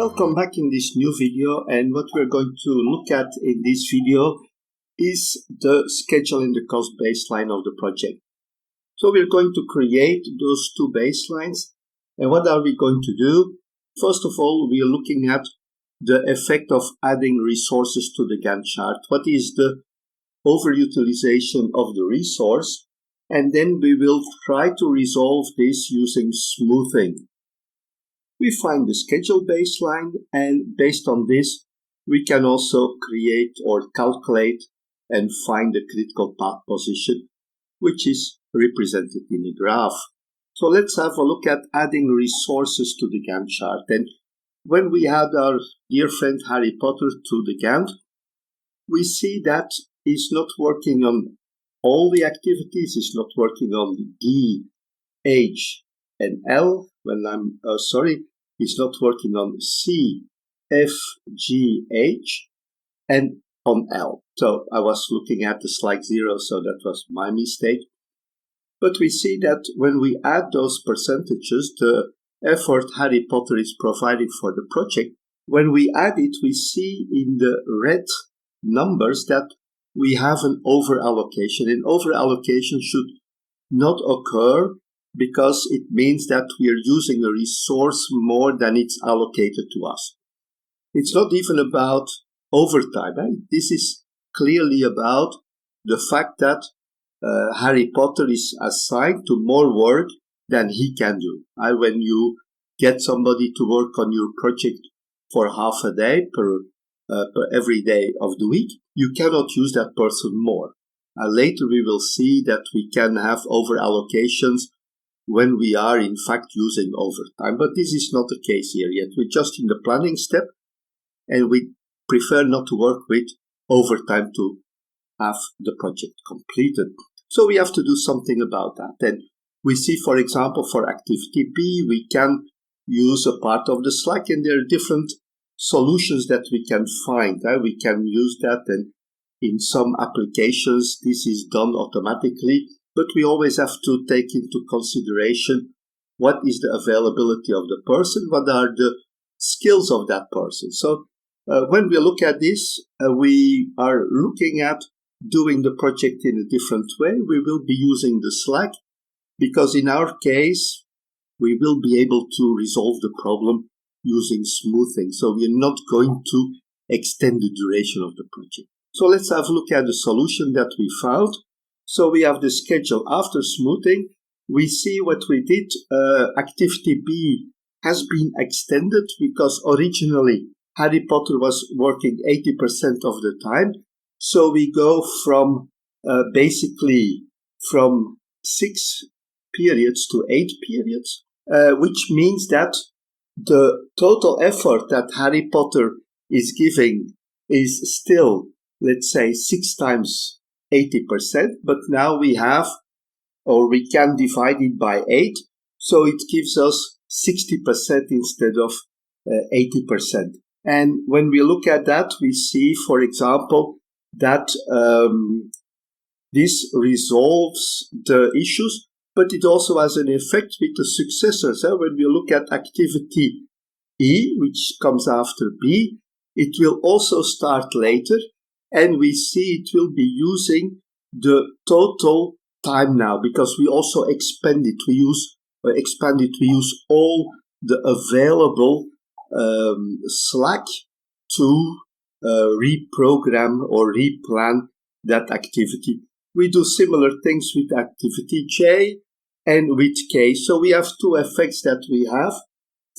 Welcome back in this new video, and what we're going to look at in this video is the schedule and the cost baseline of the project. So we're going to create those two baselines, and what are we going to do? First of all, we are looking at the effect of adding resources to the Gantt chart. What is the overutilization of the resource? And then we will try to resolve this using smoothing. We find the schedule baseline, and based on this, we can also create or calculate and find the critical path position, which is represented in a graph. So let's have a look at adding resources to the Gantt chart. And when we add our dear friend Harry Potter to the Gantt, we see that he's not working on all the activities, he's not working on D, H, and L. He's not working on C, F, G, H, and on L. So I was looking at the slide 0, so that was my mistake. But we see that when we add those percentages, the effort Harry Potter is providing for the project, when we add it, we see in the red numbers that we have an overallocation. And overallocation should not occur because it means that we are using a resource more than it's allocated to us. It's not even about overtime. This is clearly about the fact that Harry Potter is assigned to more work than he can do. When you get somebody to work on your project for half a day per every day of the week, you cannot use that person more. Later we will see that we can have overallocations when we are in fact using overtime. But this is not the case here yet. We're just in the planning step, and we prefer not to work with overtime to have the project completed. So we have to do something about that. And we see, for example, for activity B, we can use a part of the slack, and there are different solutions that we can find. We can use that, and in some applications this is done automatically. But we always have to take into consideration what is the availability of the person, what are the skills of that person. So when we look at this, we are looking at doing the project in a different way. We will be using the slack because in our case, we will be able to resolve the problem using smoothing. So we are not going to extend the duration of the project. So let's have a look at the solution that we found. So we have the schedule after smoothing. We see what we did. Activity B has been extended because originally Harry Potter was working 80% of the time. So we go from basically from 6 periods to 8 periods, which means that the total effort that Harry Potter is giving is still, let's say, 6 times 80%, but now we can divide it by 8, so it gives us 60% instead of 80%. And when we look at that, we see, for example, that this resolves the issues, but it also has an effect with the successors. When we look at activity E, which comes after B, it will also start later, and we see it will be using the total time now because we also expand it. We use all the available slack to reprogram or replan that activity. We do similar things with activity J and with K. So we have two effects that we have.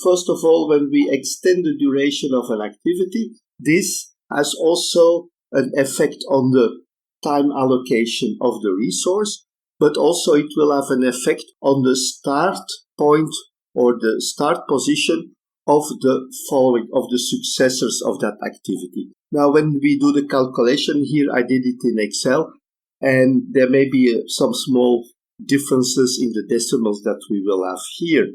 First of all, when we extend the duration of an activity, this has also an effect on the time allocation of the resource, but also it will have an effect on the start point or the start position of the successors of that activity. Now, when we do the calculation here, I did it in Excel, and there may be some small differences in the decimals that we will have here.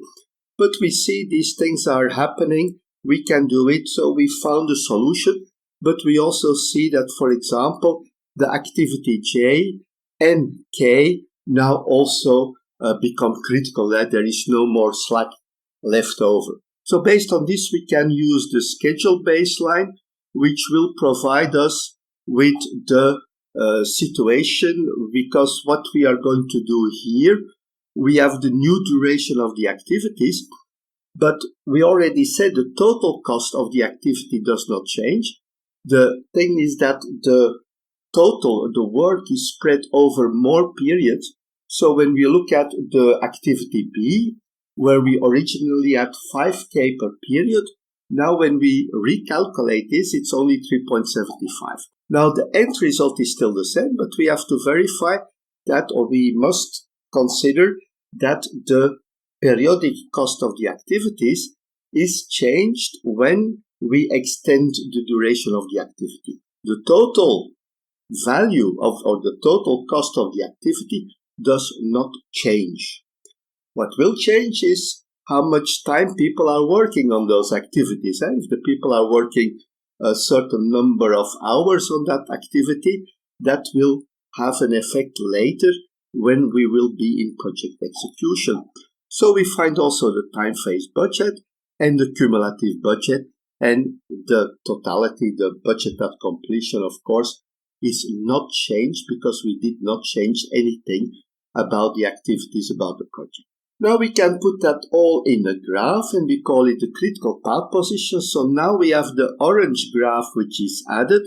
But we see these things are happening. We can do it. So we found a solution. But we also see that, for example, the activity J and K now also become critical, that there is no more slack left over. So based on this, we can use the schedule baseline, which will provide us with the situation, because what we are going to do here, we have the new duration of the activities, but we already said the total cost of the activity does not change. The thing is that the work is spread over more periods. So when we look at the activity B, where we originally had 5K per period, now when we recalculate this, it's only 3.75. Now the end result is still the same, but we have to verify that, or we must consider that the periodic cost of the activities is changed when we extend the duration of the activity. The total value or the total cost of the activity does not change. What will change is how much time people are working on those activities. If the people are working a certain number of hours on that activity, that will have an effect later when we will be in project execution. So we find also the time phase budget and the cumulative budget, and the totality, the budget at completion, of course, is not changed because we did not change anything about the activities, about the project. Now we can put that all in a graph, and we call it the critical path position. So now we have the orange graph which is added,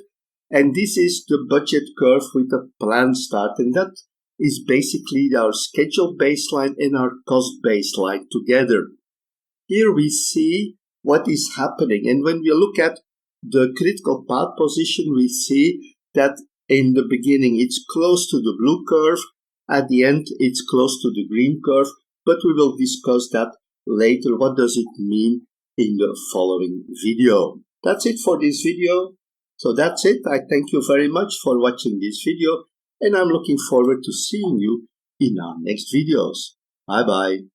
and this is the budget curve with a planned start, and that is basically our schedule baseline and our cost baseline together. Here we see what is happening, and when we look at the critical path position, we see that in the beginning it's close to the blue curve, at the end it's close to the green curve, but we will discuss that later. What does it mean in the following video? That's it for this video. So that's it. I thank you very much for watching this video, and I'm looking forward to seeing you in our next videos. Bye bye.